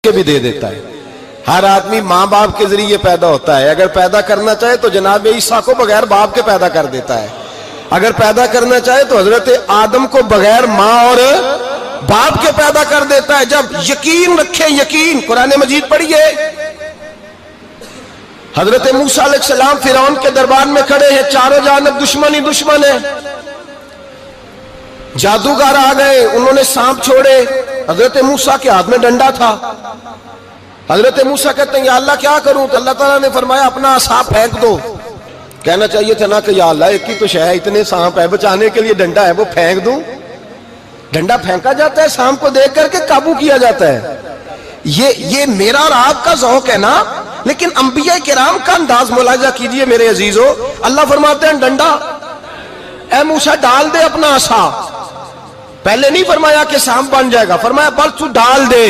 کے بھی دے دیتا ہے. ہر آدمی ماں باپ کے ذریعے پیدا ہوتا ہے. اگر پیدا کرنا چاہے تو جناب عیسیٰ کو بغیر باپ کے پیدا کر دیتا ہے. اگر پیدا کرنا چاہے تو حضرت آدم کو بغیر ماں اور باپ کے پیدا کر دیتا ہے. جب یقین رکھیں, یقین, قرآن مجید پڑھیے. حضرت موسیٰ علیہ السلام فرعون کے دربار میں کھڑے ہیں, چاروں جانب دشمن ہی دشمن ہے. جادوگر آ گئے, انہوں نے سانپ چھوڑے. حضرت موسیٰ کے ہاتھ میں ڈنڈا تھا. حضرت موسیٰ کہتے ہیں یا اللہ کیا کروں؟ تو اللہ تعالیٰ نے فرمایا اپنا عصا پھینک دو. کہنا چاہیے تھا نا کہ یا اللہ ایک ہی تو شے ہے, اتنے سانپ ہے, بچانے کے لیے ڈنڈا ہے وہ پھینک دوں. ڈنڈا پھینکا جاتا ہے, سانپ کو دیکھ کر کے قابو کیا جاتا ہے. یہ میرا اور آپ کا ذوق ہے نا, لیکن انبیاء کرام کا انداز ملاحظہ کیجئے میرے عزیزو. اللہ فرماتے ہیں ڈنڈا اے موسیٰ ڈال دے اپنا عصا. پہلے نہیں فرمایا کہ سانپ بن جائے گا, فرمایا بس تو ڈال دے.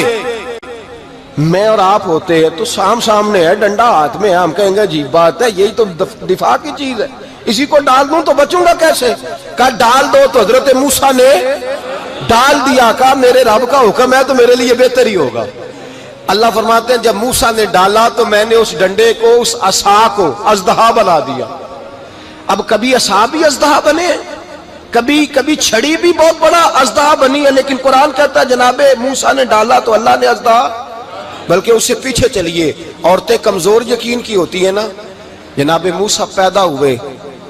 میں اور آپ ہوتے ہیں تو سانپ سامنے ہے, ڈنڈا ہاتھ میں ہے, ہم کہیں گے عجیب بات ہے, یہی تو دفاع کی چیز ہے, اسی کو ڈال دوں تو بچوں گا کیسے؟ کہا ڈال دو. تو حضرت موسیٰ نے ڈال دیا. کہا میرے رب کا حکم ہے تو میرے لیے بہتر ہی ہوگا. اللہ فرماتے ہیں جب موسیٰ نے ڈالا تو میں نے اس ڈنڈے کو, اس عصا کو اژدہا بنا دیا. اب کبھی عصا بھی اژدہا بنے, کبھی چھڑی بھی بہت بڑا اژدہا بنی ہے, لیکن قرآن کہتا ہے جناب موسیٰ نے ڈالا تو اللہ نے اژدہا. بلکہ اس سے پیچھے چلیے, عورتیں کمزور یقین کی ہوتی ہیں نا. جناب موسیٰ پیدا ہوئے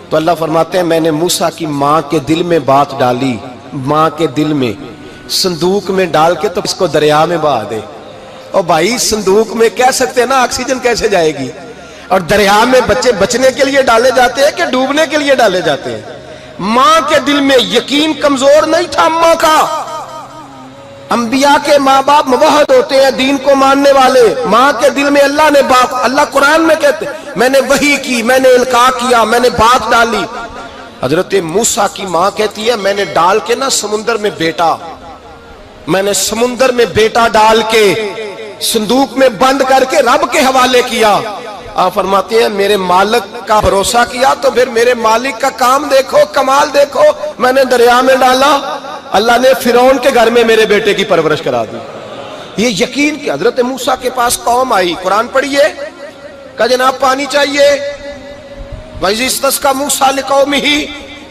تو اللہ فرماتے ہیں میں نے موسیٰ کی ماں کے دل میں بات ڈالی, ماں کے دل میں صندوق میں ڈال کے تو اس کو دریا میں بہا دے. اور بھائی صندوق میں کہہ سکتے ہیں نا آکسیجن کیسے جائے گی, اور دریا میں بچے بچنے کے لیے ڈالے جاتے ہیں کہ ڈوبنے کے لیے ڈالے جاتے ہیں. ماں کے دل میں یقین کمزور نہیں تھا اماں کا. انبیاء کے ماں باپ موحد ہوتے ہیں, دین کو ماننے والے. ماں کے دل میں اللہ نے بات, اللہ قرآن میں کہتے میں نے وحی کی, میں نے القاء کیا, میں نے بات ڈالی. حضرت موسیٰ کی ماں کہتی ہے میں نے ڈال کے نا سمندر میں بیٹا, میں نے سمندر میں بیٹا ڈال کے صندوق میں بند کر کے رب کے حوالے کیا. آپ فرماتے ہیں میرے مالک کا بھروسہ کیا تو پھر میرے مالک کا کام دیکھو, کمال دیکھو. میں نے دریا میں ڈالا, اللہ نے فرعون کے گھر میں میرے بیٹے کی پرورش کرا دی. یہ یقین کہ حضرت موسیٰ کے پاس قوم آئی, قرآن پڑھیے. کہا جناب پانی چاہیے. وَإِذِ اسْتَسْقَىٰ مُوسَىٰ لِقَوْمِهِ,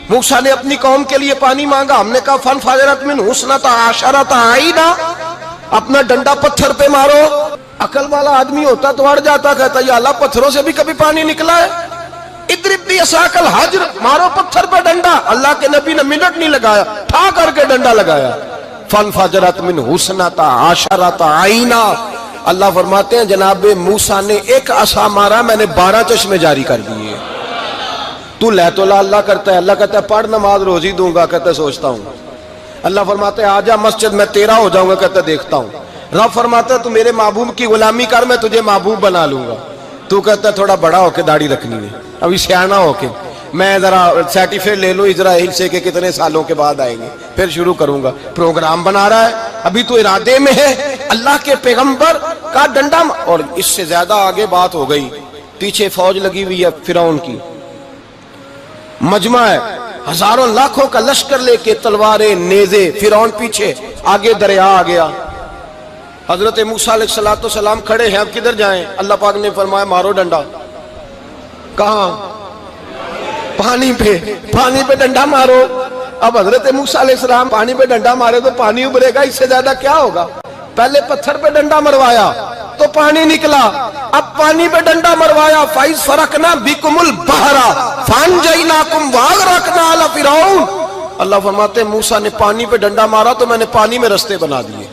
موسیٰ نے اپنی قوم کے لیے پانی مانگا. ہم نے کہا فَانْفَجَرَتْ مِنْهُ اثْنَتَا عَشَرَةَ عَيْنًا, اپنا ڈنڈا پتھر پہ مارو. عقل والا آدمی ہوتا تو اڑ جاتا, کہتا یا اللہ پتھروں سے بھی کبھی پانی نکلا ہے؟ اضرب بعصاک الحجر, مارو پتھر پہ ڈنڈا. اللہ کے نبی نے منٹ نہیں لگایا, ٹھا کر کے ڈنڈا لگایا. فَانْفَجَرَتْ مِنْهُ اثْنَتَا عَشَرَةَ عَيْنًا. اللہ فرماتے ہیں جناب موسیٰ نے ایک عصا مارا, میں نے 12 چشمے جاری کر دیے. تو لے تو اللہ کرتا ہے, اللہ کہتا ہے پڑھ نماز روزی دوں گا, کہتا ہے سوچتا ہوں. اللہ فرماتے ہیں آجا مسجد میں تیرا ہو جاؤں گا, کہتا ہے دیکھتا ہوں. رب فرماتا ہے تو میرے محبوب کی غلامی کر, میں تجھے محبوب بنا لوں گا. تو کہتا ہے تھوڑا بڑا ہو کے داڑھی رکھنی ہے, ابھی سیانا ہو کے میں ذرا سرٹیفکیٹ لے لوں اسرائیل سے کہ کتنے سالوں کے بعد آئیں گے, پھر شروع کروں گا. پروگرام بنا رہا ہے, ابھی تو ارادے میں ہے. اللہ کے پیغمبر کا ڈنڈا, اور اس سے زیادہ آگے بات ہو گئی. پیچھے فوج لگی ہوئی ہے فرعون کی, مجمع ہے, ہزاروں لاکھوں کا لشکر لے کے, تلواریں نیزے. فرعون پیچھے, آگے دریا آ گیا. حضرت موسیٰ علیہ السلام کھڑے ہیں, اب کدھر جائیں؟ اللہ پاک نے فرمایا مارو ڈنڈا. کہاں؟ پانی پہ ڈنڈا مارو. اب حضرت موسیٰ علیہ السلام پانی پہ ڈنڈا مارے تو پانی ابھرے گا, اس سے زیادہ کیا ہوگا؟ پہلے پتھر پہ ڈنڈا مروایا تو پانی نکلا, اب پانی پہ ڈنڈا مروایا. فَإِذْ فَرَقْنَا بِكُمُ الْبَحْرَ فَأَنْجَيْنَاكُمْ وَأَغْرَقْنَا آلَ فِرْعَوْنَ. اللہ فرماتے ہیں موسیٰ نے پانی پہ ڈنڈا مارا تو میں نے پانی میں رستے بنا دیے.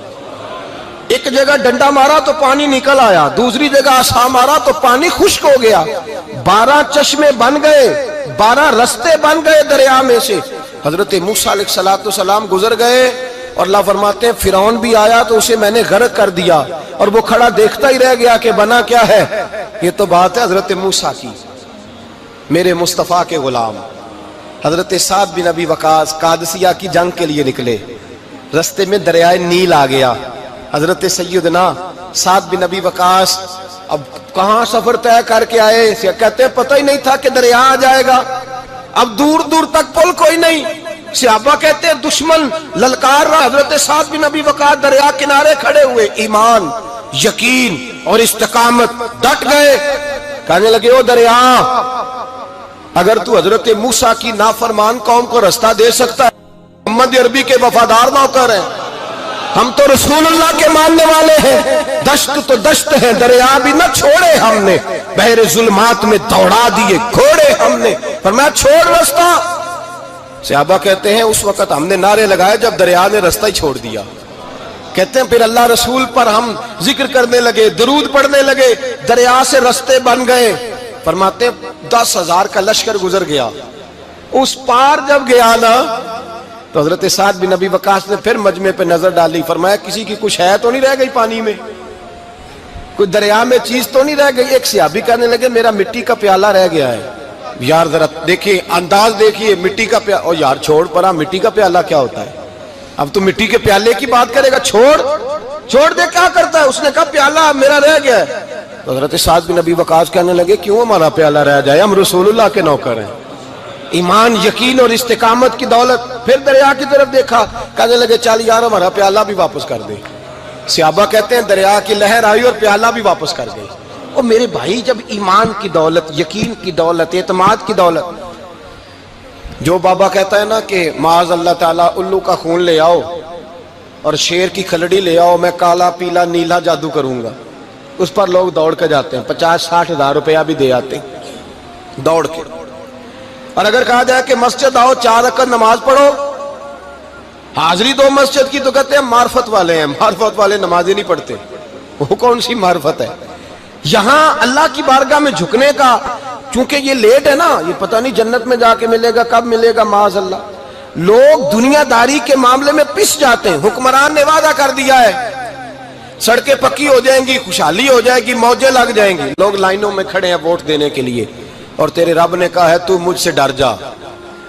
ایک جگہ ڈنڈا مارا تو پانی نکل آیا, دوسری جگہ عصا مارا تو پانی خشک ہو گیا. 12 چشمے بن گئے, 12 رستے بن گئے دریا میں سے. حضرت موسیٰ علیہ السلام گزر گئے, اور اللہ فرماتے ہیں فرعون بھی آیا تو اسے میں نے غرق کر دیا, اور وہ کھڑا دیکھتا ہی رہ گیا کہ بنا کیا ہے. یہ تو بات ہے حضرت موسیٰ کی. میرے مصطفیٰ کے غلام حضرت سعد بن ابی وقاص قادسیہ کی جنگ کے لیے نکلے. رستے میں دریائے نیل آ گیا. حضرت سیدنا سعد بن ابی وقاص اب کہاں سفر طے کر کے آئے, کہتے ہیں پتہ ہی نہیں تھا کہ دریا آ جائے گا. اب دور دور تک پل کوئی نہیں, صحابہ کہتے ہیں دشمن للکار رہا. حضرت سعد بن ابی وقاص دریا کنارے کھڑے ہوئے, ایمان یقین اور استقامت، ڈٹ گئے. کہنے لگے او دریا، اگر تو حضرت موسیٰ کی نافرمان قوم کو رستہ دے سکتا ہے، محمد عربی کے وفادار نوکر ہیں، ہم تو رسول اللہ کے ماننے والے ہیں، دشت تو دشت ہے، دریا بھی نہ چھوڑے ہم نے، بحر ظلمات میں دوڑا دیے گھوڑے ہم نے. فرمایا چھوڑ رستہ. صحابہ کہتے ہیں اس وقت ہم نے نعرے لگائے جب دریا نے رستہ ہی چھوڑ دیا. کہتے ہیں پھر اللہ رسول پر ہم ذکر کرنے لگے، درود پڑھنے لگے، دریا سے رستے بن گئے. فرماتے ہیں 10,000 کا لشکر گزر گیا. اس پار جب گیا نا تو حضرت سعد بن ابی وقاص نے پھر مجمع پہ نظر ڈالی. فرمایا کسی کی کچھ ہے تو نہیں رہ گئی پانی میں، کوئی دریا میں چیز تو نہیں رہ گئی. ایک صحابی کہنے لگے میرا مٹی کا پیالہ رہ گیا ہے. یار ذرا دیکھیے انداز دیکھیے، مٹی کا پیالہ. او یار چھوڑ پرا، مٹی کا پیالہ کیا ہوتا ہے؟ اب تو مٹی کے پیالے کی بات کرے گا. چھوڑ دے، کیا کرتا ہے؟ اس نے کہا پیالہ میرا رہ گیا ہے. تو حضرت سعد بن ابی وقاص کہنے لگے کیوں ہمارا پیالہ رہ جائے، ہم رسول اللہ کے نوکر ہیں. ایمان، یقین اور استقامت کی دولت. پھر دریا کی طرف دیکھا، کہنے لگے چل یار ہمارا پیالہ بھی واپس کر دے. صحابہ کہتے ہیں دریا کی لہر آئی اور پیالہ بھی واپس کر گئی. اور میرے بھائی جب ایمان کی دولت، یقین کی دولت، اعتماد کی دولت، جو بابا کہتا ہے نا کہ معاذ اللہ تعالیٰ الو کا خون لے آؤ اور شیر کی کھلڑی لے آؤ، میں کالا پیلا نیلا جادو کروں گا، اس پر لوگ دوڑ کے جاتے ہیں، 50-60 ہزار روپیہ بھی دے آتے ہیں دوڑ کے. اور اگر کہا جائے کہ مسجد آؤ 4 رکعت نماز پڑھو، حاضری دو مسجد کی، تو کہتے ہیں معرفت والے ہیں. معرفت والے نمازیں نہیں پڑھتے، وہ کون سی معرفت ہے؟ یہاں اللہ کی بارگاہ میں جھکنے کا، چونکہ یہ لیٹ ہے نا، یہ پتہ نہیں جنت میں جا کے ملے گا، کب ملے گا، معاذ اللہ. لوگ دنیا داری کے معاملے میں پس جاتے ہیں. حکمران نے وعدہ کر دیا ہے سڑکیں پکی ہو جائیں گی، خوشحالی ہو جائے گی، موجیں لگ جائیں گی، لوگ لائنوں میں کھڑے ہیں ووٹ دینے کے لیے، اور تیرے رب نے کہا ہے تو مجھ سے ڈر جا،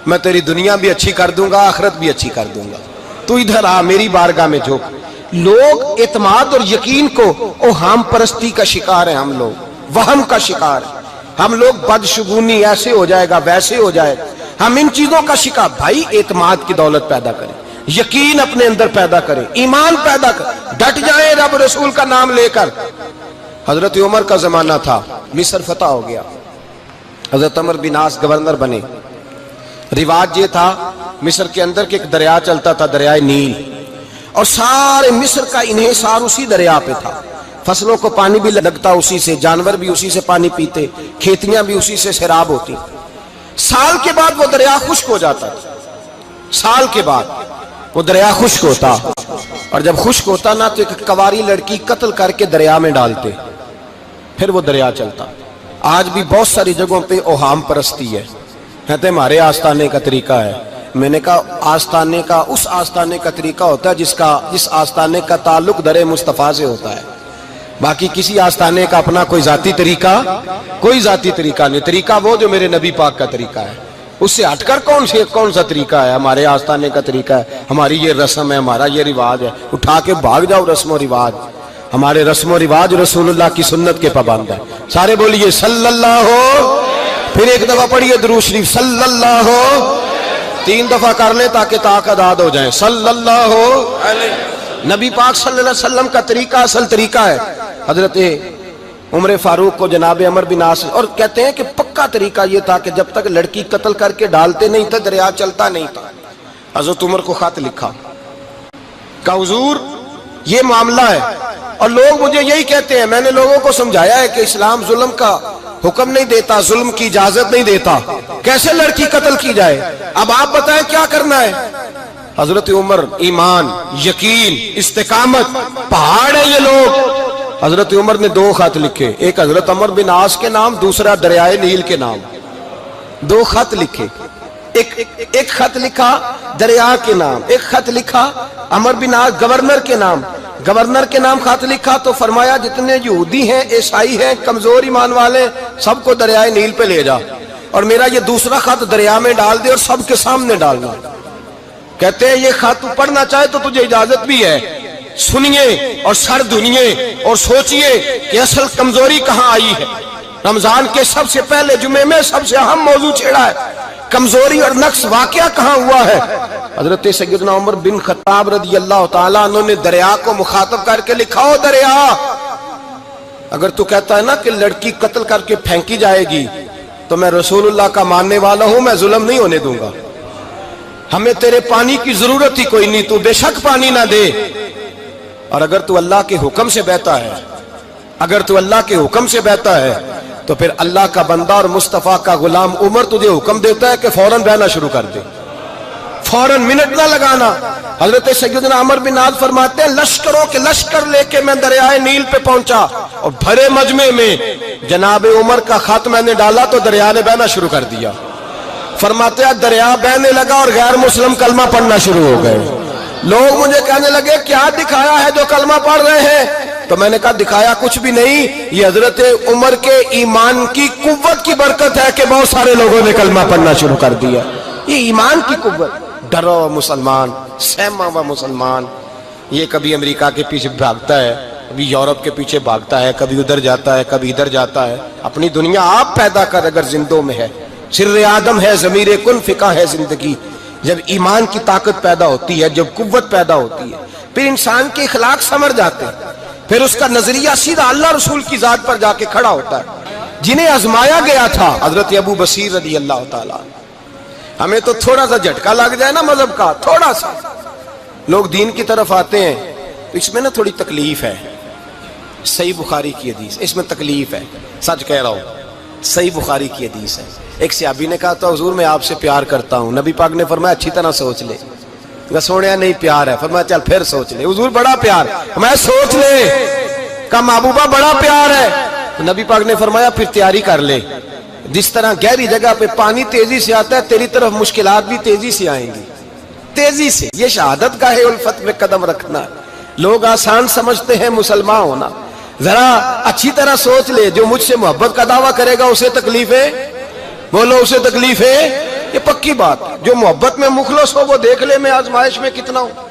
میں تیری دنیا بھی اچھی کر دوں گا، آخرت بھی اچھی کر دوں گا، تو ادھر آ میری بارگاہ میں جھک. لوگ اعتماد اور یقین کو اوہام پرستی کا شکار ہیں، ہم لوگ وہم کا شکار ہیں، ہم لوگ بدشگونی، ایسے ہو جائے گا ویسے ہو جائے گا، ہم ان چیزوں کا شکار. بھائی اعتماد کی دولت پیدا کریں، یقین اپنے اندر پیدا کریں، ایمان پیدا کریں، ڈٹ جائیں رب رسول کا نام لے کر. حضرت عمر کا زمانہ تھا، مصر فتح ہو گیا، حضرت عمر بن عاص گورنر بنے. رواج یہ تھا مصر کے اندر کہ ایک دریا چلتا تھا، دریائے نیل، اور سارے مصر کا انحصار اسی دریا پہ تھا. فصلوں کو پانی بھی لگتا اسی سے، جانور بھی اسی سے پانی پیتے، کھیتیاں بھی اسی سے سیراب ہوتی. سال کے بعد وہ دریا خشک ہو جاتا تھا، سال کے بعد وہ دریا خشک ہوتا، اور جب خشک ہوتا نا تو ایک کواری لڑکی قتل کر کے دریا میں ڈالتے، پھر وہ دریا چلتا. آج بھی بہت ساری جگہوں پہ اوہام پرستی ہے، کہتے ہیں ہمارے آستانے کا طریقہ ہے. میں نے کہا آستانے کا اس آستانے کا طریقہ ہوتا ہے جس آستانے کا تعلق در مصطفیٰ سے ہوتا ہے. باقی کسی آستانے کا اپنا کوئی ذاتی طریقہ نہیں. طریقہ وہ جو میرے نبی پاک کا طریقہ ہے، اس سے ہٹ کر کون سا طریقہ ہے؟ ہمارے آستانے کا طریقہ ہے، ہماری یہ رسم ہے، ہمارا یہ رواج ہے. اٹھا کے بھاگ جاؤ رسم و رواج. ہمارے رسم و رواج رسول اللہ کی سنت کے پابند ہے. سارے بولیے صلی اللہ ہو. پھر ایک دفعہ پڑھیے درود شریف صلی اللہ ہو. 3 دفعہ کر لیں تاکہ طاقت ہو جائیں. صلی اللہ ہو. نبی پاک صلی اللہ علیہ وسلم کا طریقہ اصل طریقہ ہے. حضرت عمر فاروق کو جناب عمر بن عاص، اور کہتے ہیں کہ پکا طریقہ یہ تھا کہ جب تک لڑکی قتل کر کے ڈالتے نہیں تھے دریا چلتا نہیں تھا. حضرت عمر کو خط لکھا کہ حضور یہ معاملہ ہے، اور لوگ مجھے یہی کہتے ہیں. میں نے لوگوں کو سمجھایا ہے کہ اسلام ظلم کا حکم نہیں دیتا، ظلم کی اجازت نہیں دیتا، کیسے لڑکی قتل کی جائے؟ اب آپ بتائیں کیا کرنا ہے؟ حضرت عمر ایمان، یقین، استقامت، پہاڑ ہے یہ لوگ. حضرت عمر نے 2 خط لکھے، ایک حضرت عمر بن عاص کے نام، دوسرا دریائے نیل کے نام. 2 خط لکھے، ایک خط لکھا دریا کے نام، ایک خط لکھا عمر بن عاص گورنر کے نام. گورنر کے نام خط لکھا تو فرمایا جتنے یہودی ہیں، عیسائی ہیں، کمزور ایمان والے، سب کو دریائے نیل پہ لے جا، اور میرا یہ دوسرا خط دریا میں ڈال دے اور سب کے سامنے ڈالنا. کہتے ہیں یہ خط پڑھنا چاہے تو تجھے اجازت بھی ہے، سنیے اور سر دھنیے اور سوچئے کہ اصل کمزوری کہاں آئی ہے. رمضان کے سب سے پہلے جمعے میں سب سے اہم موضوع چھیڑا ہے، کمزوری اور نقص واقعہ کہاں ہوا ہے. حضرت سیدنا عمر بن خطاب رضی اللہ تعالیٰ عنہ نے دریا کو مخاطب کر کے لکھا، ہو دریا اگر تو کہتا ہے نا کہ لڑکی قتل کر کے پھینکی جائے گی تو میں رسول اللہ کا ماننے والا ہوں، میں ظلم نہیں ہونے دوں گا، ہمیں تیرے پانی کی ضرورت ہی کوئی نہیں، تو بے شک پانی نہ دے۔ اور اگر تو اللہ کے حکم سے بہتا ہے، اگر تو اللہ کے حکم سے بہتا ہے تو پھر اللہ کا بندہ اور مصطفیٰ کا غلام عمر تجھے حکم دیتا ہے کہ فوراً بہنا شروع کر دے، فوراً منٹ نہ لگانا۔ حضرت سیدنا عمر بن عاص فرماتے ہیں لشکروں کے لشکر لے کے میں دریائے نیل پہ پہنچا اور بھرے مجمع میں جناب عمر کا خط میں نے ڈالا تو دریا نے بہنا شروع کر دیا۔ فرماتے ہیں دریا بہنے لگا اور غیر مسلم کلمہ پڑھنا شروع ہو گئے۔ لوگ مجھے کہنے لگے کیا دکھایا ہے جو کلمہ پڑھ رہے ہیں؟ تو میں نے کہا دکھایا کچھ بھی نہیں، یہ حضرت عمر کے ایمان کی قوت کی برکت ہے کہ بہت سارے لوگوں نے کلمہ پڑھنا شروع کر دیا۔ یہ ایمان کی قوت، ڈرا ہوا مسلمان، سہما ہوا مسلمان، یہ کبھی امریکہ کے پیچھے بھاگتا ہے، کبھی یورپ کے پیچھے بھاگتا ہے، کبھی ادھر جاتا ہے، کبھی ادھر جاتا ہے۔ اپنی دنیا آپ پیدا کر اگر زندوں میں ہے، سر آدم ہے، ضمیر کن فقہ ہے زندگی۔ جب ایمان کی طاقت پیدا ہوتی ہے، جب قوت پیدا ہوتی ہے، پھر انسان کے اخلاق سمر جاتے ہیں، پھر اس کا نظریہ سیدھا اللہ رسول کی ذات پر جا کے کھڑا ہوتا ہے۔ جنہیں آزمایا گیا تھا حضرت ابو بصیر رضی اللہ تعالیٰ، ہمیں تو تھوڑا سا جھٹکا لگ جائے نا مذہب کا، تھوڑا سا لوگ دین کی طرف آتے ہیں تو اس میں نا تھوڑی تکلیف ہے۔ صحیح بخاری کی حدیث، اس میں تکلیف ہے، سچ کہہ رہا ہوں، صحیح بخاری کی حدیث ہے۔ ایک صحابی نے کہا تو حضور میں آپ سے پیار کرتا ہوں، نبی پاک نے فرمایا اچھی طرح سوچ لے۔ سونے نہیں پیار ہے، فرمایا چل پھر سوچ لے۔ حضور بڑا پیار، میں سوچ لے۔ کہا محبوبہ بڑا پیار ہے، تو نبی پاک نے فرمایا پھر تیاری کر لے، جس طرح گہری جگہ پہ پانی تیزی سے آتا ہے تیری طرف مشکلات بھی تیزی سے آئیں گی، تیزی سے۔ یہ شہادت کا ہے الفت میں قدم رکھنا۔ لوگ آسان سمجھتے ہیں مسلمان ہونا، ذرا اچھی طرح سوچ لے، جو مجھ سے محبت کا دعویٰ کرے گا اسے تکلیف ہے، بولو اسے تکلیف ہے، یہ پکی بات۔ جو محبت میں مخلص ہو وہ دیکھ لے میں آزمائش میں کتنا ہوں۔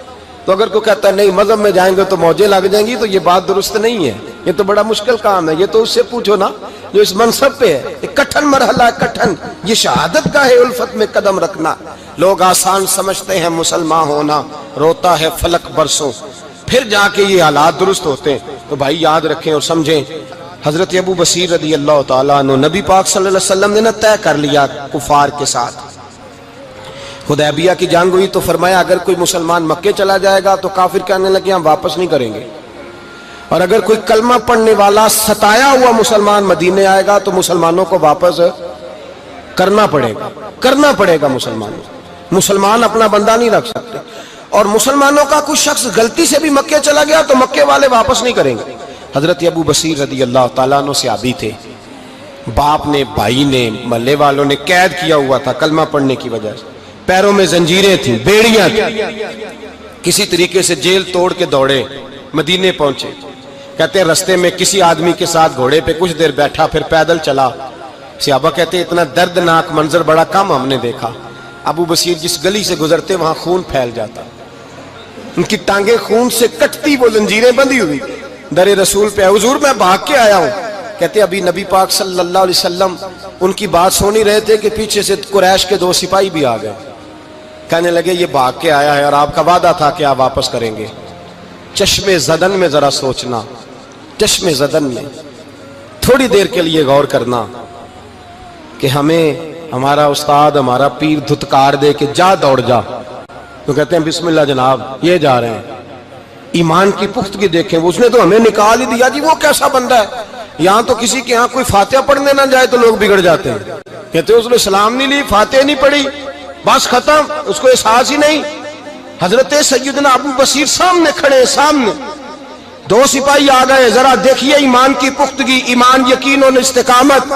تو اگر کوئی کہتا ہے نہیں مذہب میں جائیں گے تو موجیں لگ جائیں گی، تو یہ بات درست نہیں ہے، یہ تو بڑا مشکل کام ہے۔ یہ تو اس سے پوچھو نا جو اس منصب پہ ہے، یہ کٹھن مرحلہ ہے، کٹھن۔ یہ شہادت کا ہے الفت میں قدم رکھنا۔ لوگ آسان سمجھتے ہیں مسلمان ہونا، روتا ہے فلک برسوں، پھر جا کے یہ حالات درست ہوتے ہیں۔ تو بھائی یاد رکھیں اور سمجھیں، حضرت ابو بصیر رضی اللہ تعالیٰ عنہ، نبی پاک صلی اللہ علیہ وسلم نے نہ طے کر لیا کفار کے ساتھ، حدیبیہ کی جنگ ہوئی تو فرمایا اگر کوئی مسلمان مکے چلا جائے گا تو کافر کہنے لگے ہم واپس نہیں کریں گے، اور اگر کوئی کلمہ پڑھنے والا ستایا ہوا مسلمان مدینے آئے گا تو مسلمانوں کو واپس کرنا پڑے گا مسلمان اپنا بندہ نہیں رکھ سکتے۔ اور مسلمانوں کا کوئی شخص غلطی سے بھی مکے چلا گیا تو مکے والے واپس نہیں کریں گے۔ حضرت ابو بصیر رضی اللہ تعالیٰ عنہ صحابی تھے، باپ نے، بھائی نے، محلے والوں نے قید کیا ہوا تھا کلمہ پڑھنے کی وجہ سے، پیروں میں زنجیریں تھیں، بیڑیاں تھیں، کسی طریقے سے جیل توڑ کے دوڑے مدینے پہنچے۔ کہتے ہیں رستے میں کسی آدمی کے ساتھ گھوڑے پہ کچھ دیر بیٹھا پھر پیدل چلا۔ صحابہ کہتے ہیں اتنا دردناک منظر بڑا کم ہم نے دیکھا۔ ابو بصیر جس گلی سے گزرتے وہاں خون پھیل جاتا، ان کی ٹانگیں خون سے کٹتی، وہ زنجیریں بندھی ہوئی، در رسول پہ حضور میں بھاگ کے آیا ہوں۔ کہتے ابھی نبی پاک صلی اللہ علیہ وسلم ان کی بات سن ہی رہے تھے کہ پیچھے سے قریش کے 2 سپاہی بھی آ گئے، کہنے لگے یہ بھاگ کے آیا ہے اور آپ کا وعدہ تھا کہ آپ واپس کریں گے۔ چشم زدن میں ذرا سوچنا، چشم زدن میں تھوڑی دیر کے لیے غور کرنا کہ ہمیں ہمارا استاد، ہمارا پیر دھتکار دے کہ جا دوڑ جا، تو کہتے ہیں بسم اللہ جناب یہ جا رہے ہیں۔ ایمان کی پختگی دیکھیں، اس نے تو ہمیں نکال ہی دیا جی، وہ کیسا بندہ ہے۔ یہاں تو کسی کے یہاں کوئی فاتحہ پڑھنے نہ جائے تو لوگ بگڑ جاتے ہیں، کہتے ہیں اس نے سلام نہیں لی، فاتحہ نہیں پڑھی، بس ختم، اس کو احساس ہی نہیں۔ حضرت سیدنا ابو بصیر سامنے کھڑے، سامنے 2 سپاہی آ گئے، ذرا دیکھیے ایمان کی پختگی، ایمان، یقین اور استقامت۔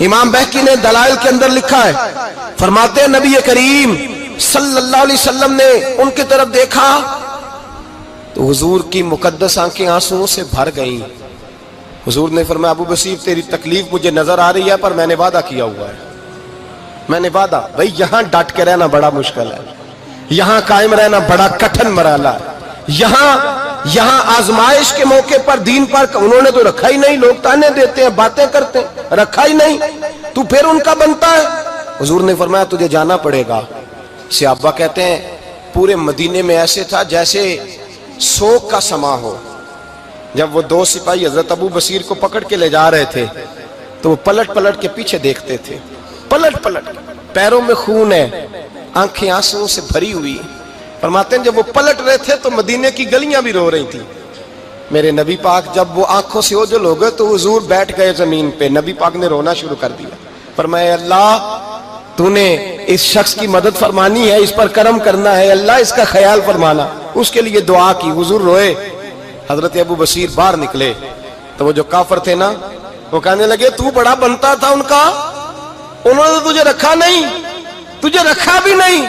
امام بہقی نے دلائل کے اندر لکھا ہے، فرماتے ہیں نبی کریم صلی اللہ علیہ وسلم نے ان کی طرف دیکھا تو حضور کی مقدس آنکھیں آنسوؤں سے بھر گئیں۔ حضور نے فرمایا ابو بصیر تیری تکلیف مجھے نظر آ رہی ہے پر میں نے وعدہ کیا ہوا ہے، میں نے وعدہ۔ بھائی یہاں ڈٹ کے رہنا بڑا مشکل ہے، یہاں قائم رہنا بڑا کٹھن مرحلہ ہے۔ یہاں آزمائش کے موقع پر دین پر انہوں نے تو رکھا ہی نہیں، لوگ تانے دیتے ہیں، باتیں کرتے ہیں، رکھا ہی نہیں، تو پھر ان کا بنتا ہے۔ حضور نے فرمایا تجھے جانا پڑے گا۔ صحابہ کہتے ہیں پورے مدینے میں ایسے تھا جیسے سوگ کا سما ہو، جب وہ دو سپاہی حضرت ابو بصیر کو پکڑ کے لے جا رہے تھے تو وہ پلٹ پلٹ کے پیچھے دیکھتے تھے، پلٹ پلٹ، پیروں میں خون ہے، آنکھیں آنسوں سے بھری ہوئی۔ فرماتے ہیں جب وہ پلٹ رہے تھے تو مدینے کی گلیاں بھی رو رہی تھی۔ میرے نبی پاک جب وہ آنکھوں سے اوجھل ہو گئے تو حضور بیٹھ گئے زمین پہ، نبی پاک نے رونا شروع کر دیا۔ فرمایا اللہ تو نے اس شخص کی مدد فرمانی ہے، اس پر کرم کرنا ہے، اللہ اس کا خیال فرمانا، اس کے لیے دعا کی، حضور روئے۔ حضرت ابو بصیر باہر نکلے تو وہ جو کافر تھے نا وہ کہنے لگے تو بڑا بنتا تھا ان کا، انہوں نے تجھے رکھا نہیں، تجھے رکھا بھی نہیں۔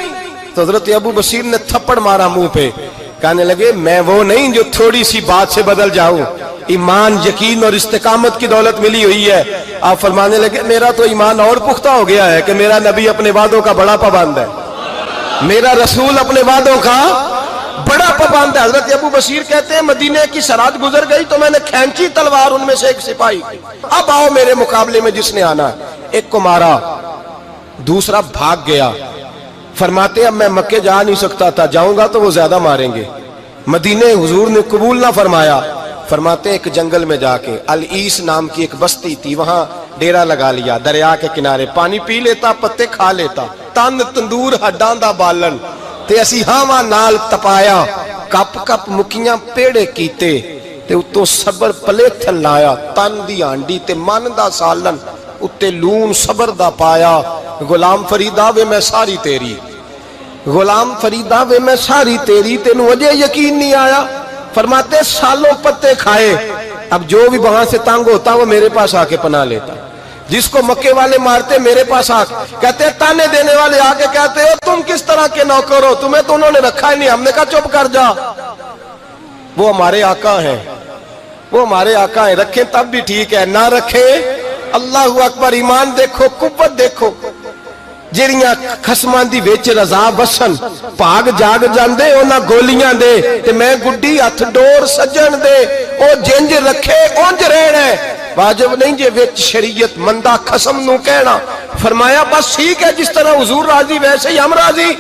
تو حضرت ابو بصیر نے تھپڑ مارا منہ پہ، کہنے لگے میں وہ نہیں جو تھوڑی سی بات سے بدل جاؤں، ایمان یقین اور استقامت کی دولت ملی ہوئی ہے۔ آپ فرمانے لگے میرا تو ایمان اور پختہ ہو گیا ہے کہ میرا نبی اپنے وعدوں کا بڑا پابند ہے، میرا رسول اپنے وعدوں کا بڑا پابند ہے۔ حضرت ابو بصیر کہتے ہیں مدینے کی سرحد گزر گئی تو میں نے کھینچی تلوار ان میں سے ایک سپاہی، اب آؤ میرے مقابلے میں جس نے آنا ہے۔ ایک کو مارا، دوسرا بھاگ گیا۔ فرماتے اب میں مکے جا نہیں سکتا تھا، جاؤں گا تو وہ زیادہ ماریں گے، مدینے حضور نے قبول نہ فرمایا۔ فرماتے ایک جنگل میں جا کے العیس نام کی ایک بستی تھی، وہاں ڈیرا لگا لیا، دریا کے کنارے، پانی پی لیتا، پتے کھا لیتا، تن تندور ہڈاں دا بالن تے اسی ہاواں نال تپایا، کپ کپ مکیاں پیڑے کیتے تے اتوں صبر پلیتھن لایا، تن دی ہانڈی تے من دا سالن اتے لون صبر دا پایا، غلام فریدا وے میں ساری تیری، غلام فریدا وے میں ساری تیری، تینوں اجے یقین نہیں آیا۔ فرماتے سالوں پتے کھائے، اب جو بھی وہاں سے تنگ ہوتا وہ میرے پاس آ کے پناہ لیتا، جس کو مکے والے مارتے میرے پاس آ کہتے تانے دینے والے آ کے کہتے ہو تم کس طرح کے نوکر ہو، تمہیں تو انہوں نے رکھا ہی نہیں۔ ہم نے کہا چپ کر جا، وہ ہمارے آقا ہیں، وہ ہمارے آقا ہیں، رکھیں تب بھی ٹھیک ہے، نہ رکھیں اللہ اکبر۔ ایمان دیکھو، قوت دیکھو، جیڑیاں خسماں دی وچ رضا وسن بھاگ جاگ جاندے انہاں گولیاں دے تے میں گڈی ہتھ ڈور سجن دے، او جنج رکھے اونج رہنا ہے، واجب نہیں جے وچ شریعت مندہ خسم نو کہنا۔ فرمایا بس ٹھیک ہے، جس طرح حضور راضی ویسے ہی ہم راضی۔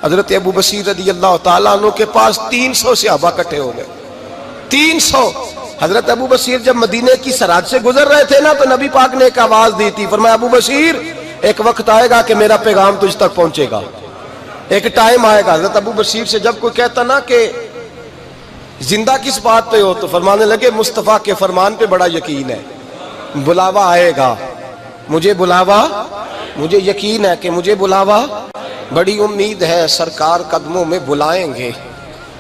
حضرت ابو بصیر رضی اللہ تعالیٰ عنہ کے پاس 300 صحابہ اکٹھے ہو گئے، 300۔ حضرت ابو بصیر جب مدینے کی سرحد سے گزر رہے تھے نا تو نبی پاک نے ایک آواز دی تھی، فرمایا ابو بصیر ایک وقت آئے گا کہ میرا پیغام تجھ تک پہنچے گا، ایک ٹائم آئے گا۔ حضرت ابو بصیر سے جب کوئی کہتا نا کہ زندہ کس بات پہ ہو تو فرمانے لگے مصطفیٰ کے فرمان پہ بڑا یقین ہے، بلاوا آئے گا، مجھے بلاوا، مجھے یقین ہے کہ مجھے بلاوا، بڑی امید ہے سرکار قدموں میں بلائیں گے،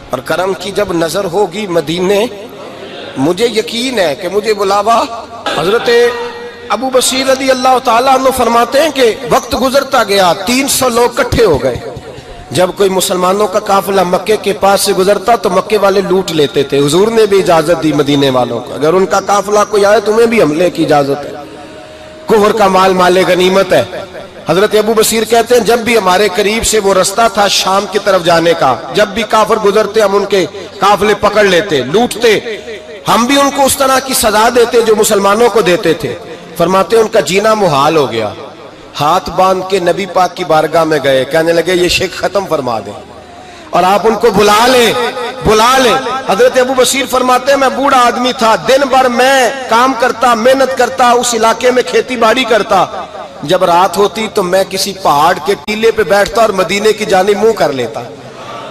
اور کرم کی جب نظر ہوگی مدینے، مجھے یقین ہے کہ مجھے بلاوا۔ حضرت ابو بصیر رضی اللہ تعالیٰ عنہ فرماتے ہیں کہ وقت گزرتا گیا، 300 لوگ کٹھے ہو گئے۔ جب کوئی مسلمانوں کا قافلہ مکے کے پاس سے گزرتا تو مکے والے لوٹ لیتے تھے۔ حضور نے بھی اجازت دی مدینے والوں کو، اگر ان کا قافلہ کوئی آئے تمہیں بھی حملے کی اجازت ہے، کفر کا مال مال غنیمت ہے۔ حضرت ابو بصیر کہتے ہیں جب بھی ہمارے قریب سے وہ رستہ تھا شام کی طرف جانے کا، جب بھی کافر گزرتے ہم ان کے قافلے پکڑ لیتے، لوٹتے، ہم بھی ان کو اس طرح کی سزا دیتے جو مسلمانوں کو دیتے تھے۔ فرماتے ہیں ان کا جینا محال ہو گیا، ہاتھ باندھ کے نبی پاک کی بارگاہ میں گئے، کہنے لگے یہ شرک ختم فرما دیں اور آپ ان کو بلا لیں، بلا لیں۔ حضرت ابو بصیر فرماتے ہیں میں بوڑھا آدمی تھا، دن بھر میں کام کرتا، محنت کرتا، اس علاقے میں کھیتی باڑی کرتا، جب رات ہوتی تو میں کسی پہاڑ کے ٹیلے پہ بیٹھتا اور مدینے کی جانب منہ کر لیتا،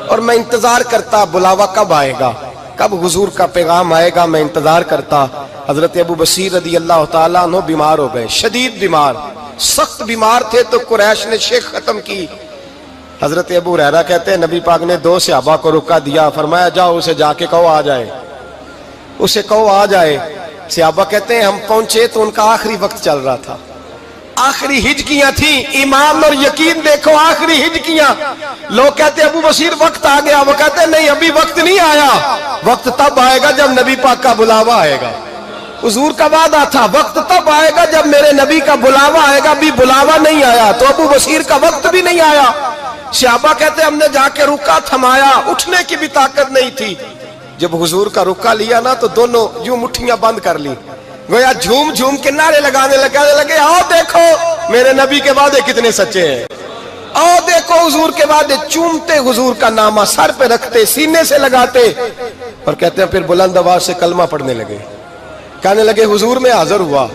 اور میں انتظار کرتا بلاوا کب آئے گا، کب حضور کا پیغام آئے گا، میں انتظار کرتا۔ حضرت ابو بصیر رضی اللہ تعالیٰ عنہ بیمار ہو گئے، شدید بیمار، سخت بیمار تھے تو قریش نے شیخ ختم کی۔ حضرت ابو ہریرہ کہتے ہیں نبی پاک نے 2 صحابہ کو رکا دیا، فرمایا جاؤ اسے جا کے کہو آ جائے، اسے کہو آ جائے۔ صحابہ کہتے ہیں ہم پہنچے تو ان کا آخری وقت چل رہا تھا، آخری ہجکیاں تھیں، ایمان اور یقین دیکھو، آخری ہجکیاں۔ لوگ کہتے ابو بصیر وقت آ گیا، وہ کہتے ہیں نہیں ابھی وقت نہیں آیا، وقت تب آئے گا جب نبی پاک کا بلاوا آئے گا۔ حضور کا وعدہ تھا وقت تب آئے گا جب میرے نبی کا بلاوا آئے گا، بھی بلاوا نہیں آیا تو ابو بصیر کا وقت بھی نہیں آیا۔ صحابہ کہتے ہم نے جا کے رکا تھمایا، اٹھنے کی بھی طاقت نہیں تھی۔ جب حضور کا رکا لیا نا تو دونوں یوں مٹھیاں بند کر لی، گویا جھوم جھوم کے نعرے لگانے لگے آؤ دیکھو میرے نبی کے وعدے کتنے سچے ہیں، آؤ دیکھو حضور کے وعدے، چومتے حضور کا نامہ، سر پہ رکھتے، سینے سے لگاتے۔ اور کہتے ہیں پھر بلند آواز سے کلمہ پڑھنے لگے. کہنے لگے حضور میں حاضر ہوا.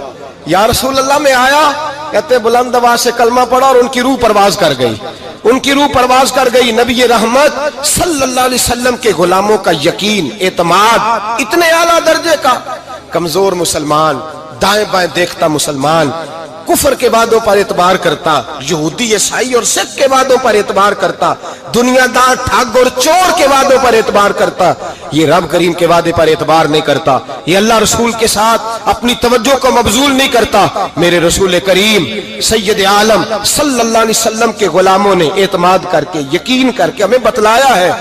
یا رسول اللہ میں آیا. کہتے ہیں بلند آواز سے کلمہ پڑھا اور ان کی روح پرواز کر گئی. ان کی روح پرواز کر گئی. نبی رحمت صلی اللہ علیہ وسلم کے غلاموں کا یقین، اعتماد اتنے اعلیٰ درجے کا. کمزور مسلمان، دائیں بائیں دیکھتا مسلمان، کفر کے وعدوں پر اعتبار کرتا، یہودی عیسائی اور سکھ کے وعدوں پر اعتبار کرتا، دنیا دار ٹھگ اور چور کے وعدوں پر اعتبار کرتا، یہ رب کریم کے وعدے پر اعتبار نہیں کرتا. یہ اللہ رسول کے ساتھ اپنی توجہ کو مبذول نہیں کرتا. میرے رسول کریم سید عالم صلی اللہ علیہ وسلم کے غلاموں نے اعتماد کر کے، یقین کر کے ہمیں بتلایا ہے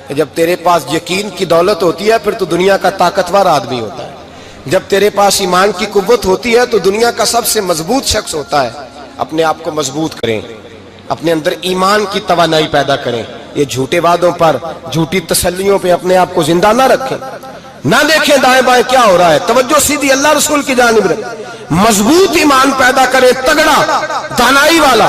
کہ جب تیرے پاس یقین کی دولت ہوتی ہے پھر تو دنیا کا طاقتور آدمی ہوتا ہے. جب تیرے پاس ایمان کی قوت ہوتی ہے تو دنیا کا سب سے مضبوط شخص ہوتا ہے. اپنے آپ کو مضبوط کریں، اپنے اندر ایمان کی توانائی پیدا کریں. یہ جھوٹے وعدوں پر، جھوٹی تسلیوں پہ اپنے آپ کو زندہ نہ رکھیں. نہ دیکھیں دائیں بائیں کیا ہو رہا ہے، توجہ سیدھی اللہ رسول کی جانب رکھیں. مضبوط ایمان پیدا کریں، تگڑا، دانائی والا.